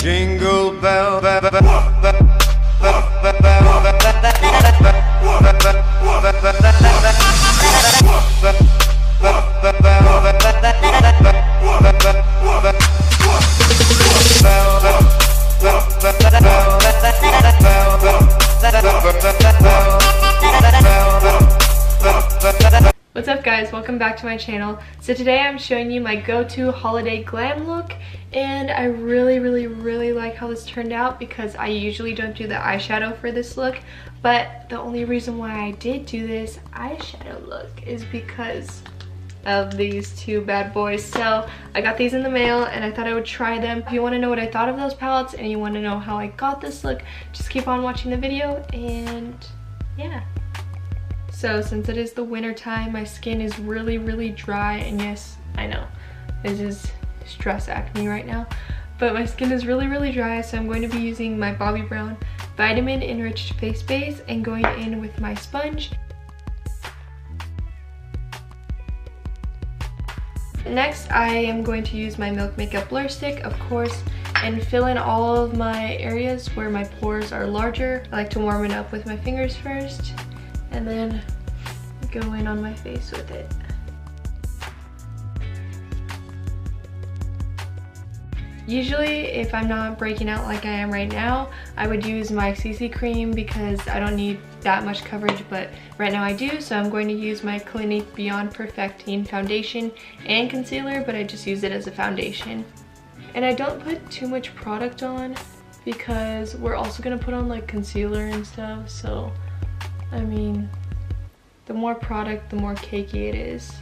Jingle bell, What's up guys, welcome back to my channel. So today I'm showing you my go-to holiday glam look, and I really like how this turned out because I usually don't do the eyeshadow for this look, but the only reason why I did do this eyeshadow look is because of these two bad boys. So I got these in the mail and I thought I would try them. If you want to know what I thought of those palettes and you want to know how I got this look, just keep on watching the video. And yeah, so since it is the winter time, my skin is really dry, and yes, I know this is stress acne right now, but my skin is really dry, so I'm going to be using my Bobbi Brown vitamin enriched face base and going in with my sponge. Next, I am going to use my Milk Makeup Blur Stick, of course, and fill in all of my areas where my pores are larger. I like to warm it up with my fingers first, and then go in on my face with it. Usually, if I'm not breaking out like I am right now, I would use my CC cream because I don't need that much coverage, but right now I do, so I'm going to use my Clinique Beyond Perfecting foundation and concealer, but I just use it as a foundation. And I don't put too much product on because we're also going to put on like concealer and stuff, so I mean, the more product, the more cakey it is.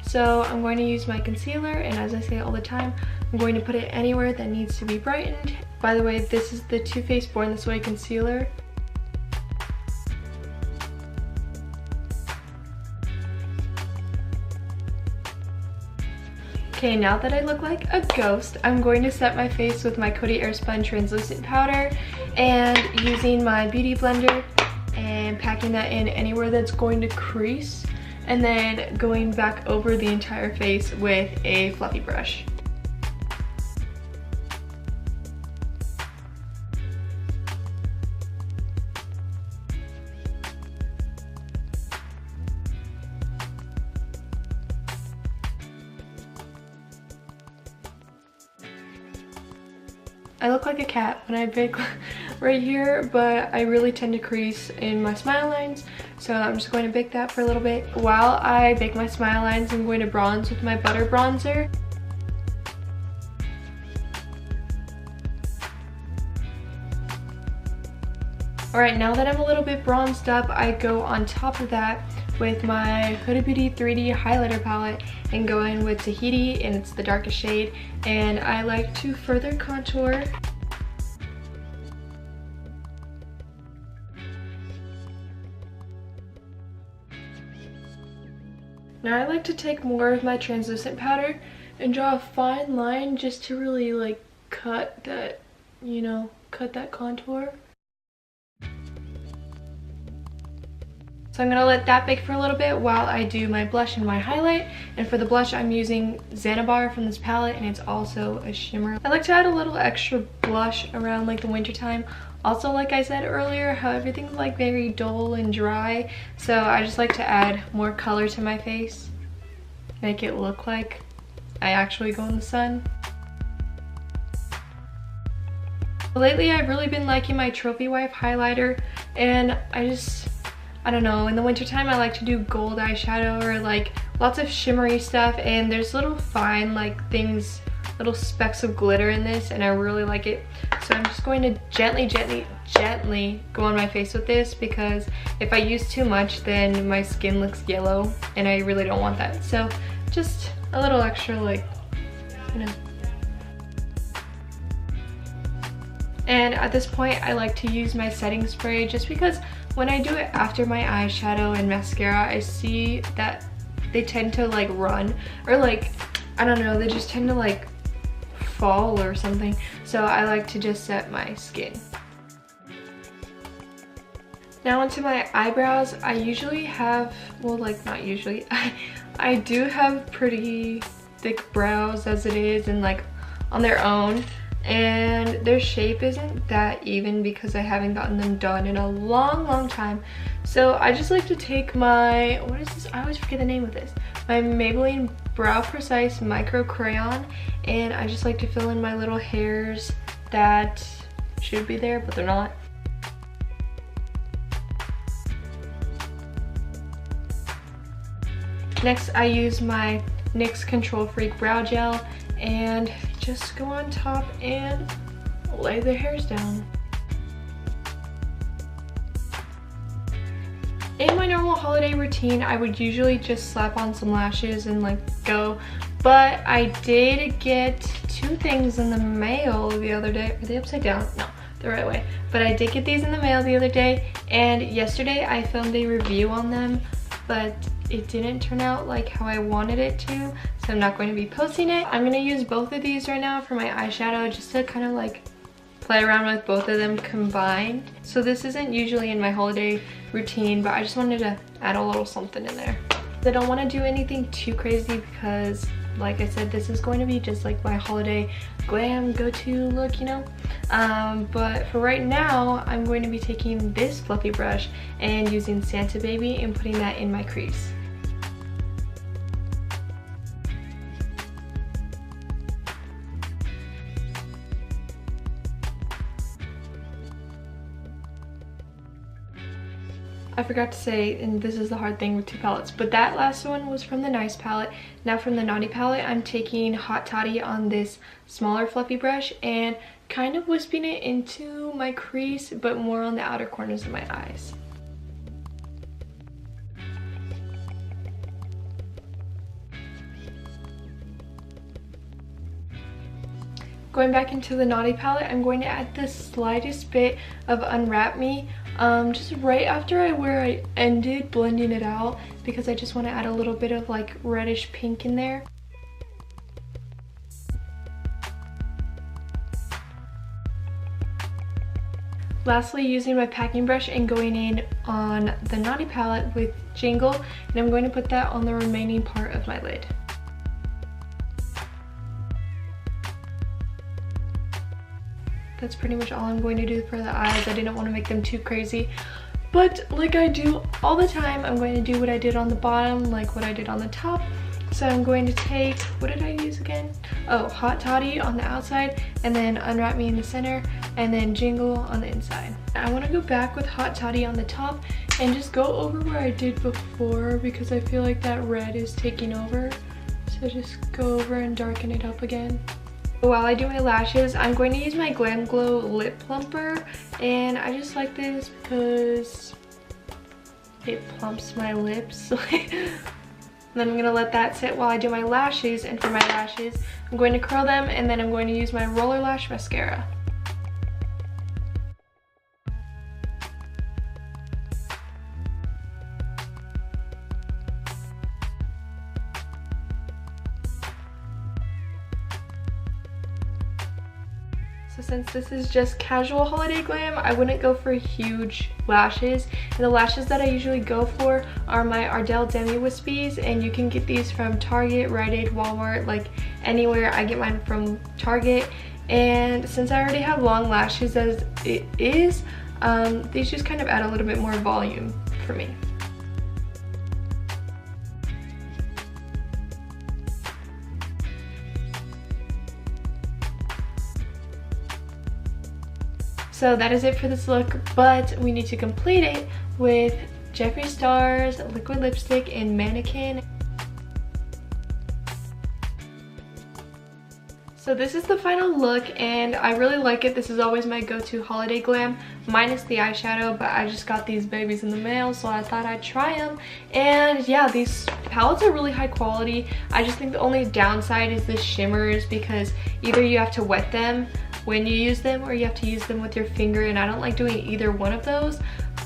So I'm going to use my concealer, and as I say all the time, I'm going to put it anywhere that needs to be brightened. By the way, this is the Too Faced Born This Way concealer. Okay, now that I look like a ghost, I'm going to set my face with my Coty Airspun translucent powder and using my beauty blender and packing that in anywhere that's going to crease, and then going back over the entire face with a fluffy brush. I look like a cat when I bake right here, but I really tend to crease in my smile lines, so I'm just going to bake that for a little bit. While I bake my smile lines, I'm going to bronze with my butter bronzer. Alright, now that I'm a little bit bronzed up, I go on top of that with my Huda Beauty 3D highlighter palette and go in with Tahiti, and it's the darkest shade, and I like to further contour. Now I like to take more of my translucent powder and draw a fine line just to really like cut that, you know, cut that contour. So I'm going to let that bake for a little bit while I do my blush and my highlight. And for the blush, I'm using Xanabar from this palette, and it's also a shimmer. I like to add a little extra blush around like the winter time. Also, like I said earlier, how everything's like very dull and dry, so I just like to add more color to my face, make it look like I actually go in the sun. Lately, I've really been liking my Trophy Wife highlighter, and I don't know, in the wintertime I like to do gold eyeshadow or like lots of shimmery stuff, and there's little fine like things, little specks of glitter in this, and I really like it. So I'm just going to gently go on my face with this, because if I use too much then my skin looks yellow and I really don't want that. So just a little extra, like, you know. And at this point I like to use my setting spray, just because when I do it after my eyeshadow and mascara, I see that they tend to like run, or like, I don't know, they just tend to like fall or something. So I like to just set my skin. Now onto my eyebrows. I usually have, well, like not usually, I do have pretty thick brows as it is and like on their own, and their shape isn't that even because I haven't gotten them done in a long time. So I just like to take my, what is this? I always forget the name of this. My Maybelline Brow Precise Micro Crayon, and I just like to fill in my little hairs that should be there but they're not. Next, I use my NYX Control Freak Brow Gel and just go on top and lay the hairs down. In my normal holiday routine, I would usually just slap on some lashes and like go, but I did get two things in the mail the other day. Are they upside down? No, the right way. But I did get these in the mail the other day, and yesterday I filmed a review on them, but it didn't turn out like how I wanted it to, so I'm not going to be posting it. I'm going to use both of these right now for my eyeshadow just to kind of like play around with both of them combined. So this isn't usually in my holiday routine, but I just wanted to add a little something in there. I don't want to do anything too crazy because, like I said, this is going to be just like my holiday glam go-to look, you know? But for right now, I'm going to be taking this fluffy brush and using Santa Baby and putting that in my crease. I forgot to say, and this is the hard thing with two palettes, but that last one was from the Nice palette. Now from the Naughty palette, I'm taking Hot Toddy on this smaller fluffy brush and kind of wisping it into my crease, but more on the outer corners of my eyes. Going back into the Naughty palette, I'm going to add the slightest bit of Unwrap Me, just right after where I ended blending it out, because I just want to add a little bit of like reddish pink in there. Lastly, using my packing brush and going in on the Naughty palette with Jingle, and I'm going to put that on the remaining part of my lid. That's pretty much all I'm going to do for the eyes. I didn't want to make them too crazy, but like I do all the time, I'm going to do what I did on the bottom, like what I did on the top. So I'm going to take, what did I use again? Oh, Hot Toddy on the outside, and then Unwrap Me in the center, and then Jingle on the inside. I want to go back with Hot Toddy on the top and just go over where I did before, because I feel like that red is taking over. So just go over and darken it up again. While I do my lashes, I'm going to use my Glam Glow Lip Plumper, and I just like this because it plumps my lips. Then I'm going to let that sit while I do my lashes, and for my lashes, I'm going to curl them, and then I'm going to use my Roller Lash Mascara. So since this is just casual holiday glam, I wouldn't go for huge lashes. And the lashes that I usually go for are my Ardell Demi Wispies, and you can get these from Target, Rite Aid, Walmart, like anywhere. I get mine from Target. And since I already have long lashes as it is, these just kind of add a little bit more volume for me. So that is it for this look, but we need to complete it with Jeffree Star's liquid lipstick in Mannequin. So this is the final look, and I really like it. This is always my go-to holiday glam, minus the eyeshadow, but I just got these babies in the mail, so I thought I'd try them. And yeah, these palettes are really high quality. I just think the only downside is the shimmers, because either you have to wet them when you use them, or you have to use them with your finger, and I don't like doing either one of those.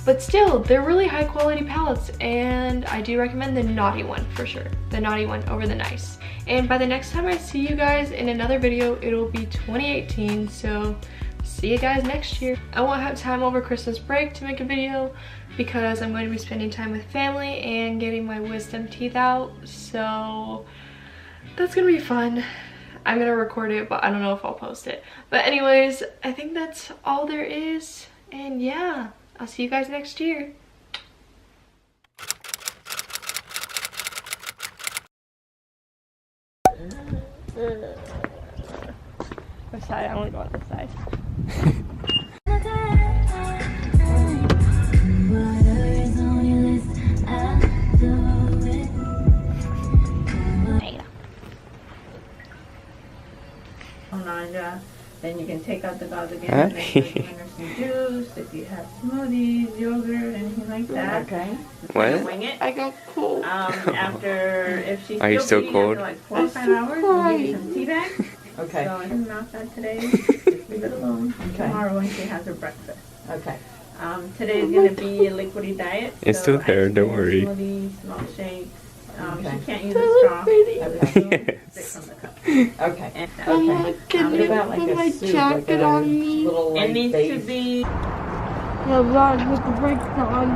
But still, they're really high quality palettes, and I do recommend the Naughty one for sure. The Naughty one over the Nice. And by the next time I see you guys in another video, it'll be 2018, so see see you guys next year. I won't have time over Christmas break to make a video because I'm going to be spending time with family and getting my wisdom teeth out, so that's gonna be fun. I'm gonna record it, but I don't know if I'll post it. But anyways, I think that's all there is, and yeah, I'll see you guys next year. Which side? I want to go on this side. Then you can take out the gauze again, make sure you drink some juice, if you have smoothies, yogurt, anything like that. Okay. What? Wing it. I got cold. After, if she's Are you still still bleeding cold? after like 4 or 5 hours, we'll give you some tea bags. Okay. So I can mouth that today, just leave it alone. Okay. Tomorrow when she has her breakfast. Okay. Today's going to be a liquidy diet. It's so still there, ice don't cream, worry. Smoothies, small shakes. Okay. She can't use a straw. Okay. Stick from the cup. Okay. And, Okay. Can What you about like put a my soup, jacket like a on me? little it like needs base? to be... Yeah, Rod, with the brakes on.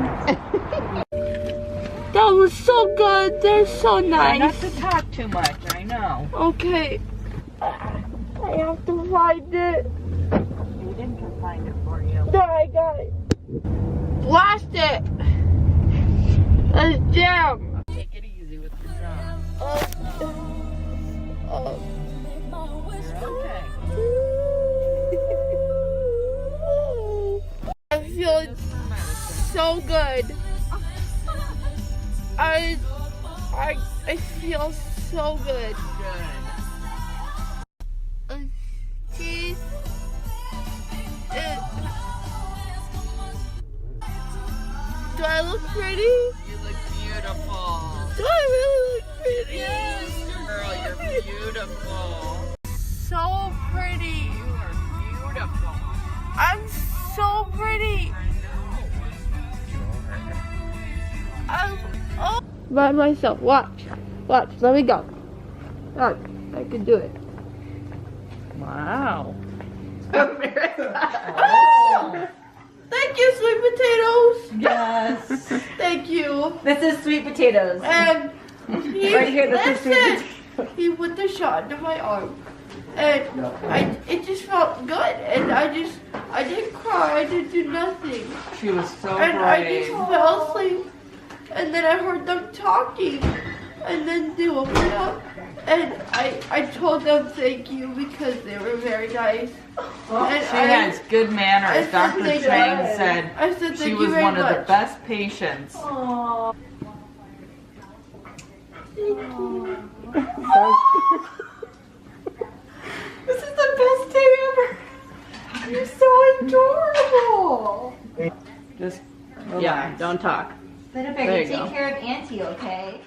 That was so good. They're so nice. Not to talk too much, I know. Okay. I have to find it. We didn't find it for you. There, I got it. Blast it. Let's jam. Take it easy with the drum. Okay. I'm feeling so good. I feel so good. Good. Cheese. Do I look pretty? You look beautiful. Do I really look pretty? Yes, girl, you're beautiful. So pretty. You are beautiful. I'm so pretty. Oh. By myself. Watch. Watch. Let me go. Watch. I can do it. Wow. Oh. Thank you, sweet potatoes. Yes. Thank you. This is sweet potatoes. And he, Right here, this is sweet listen, he put the shot into my arm. And it just felt good. And I didn't cry. I didn't do nothing. She was so And I just brave. fell asleep. And then I heard them talking. And then they woke me up. And I told them thank you because they were very nice. And She has good manners. I said Dr. thank Chang you. said I said thank she you was very one of the much. best patients. Aww. This is the best day ever. You're so adorable. Just Yeah, don't talk. But if There I you can go. take care of Auntie, okay?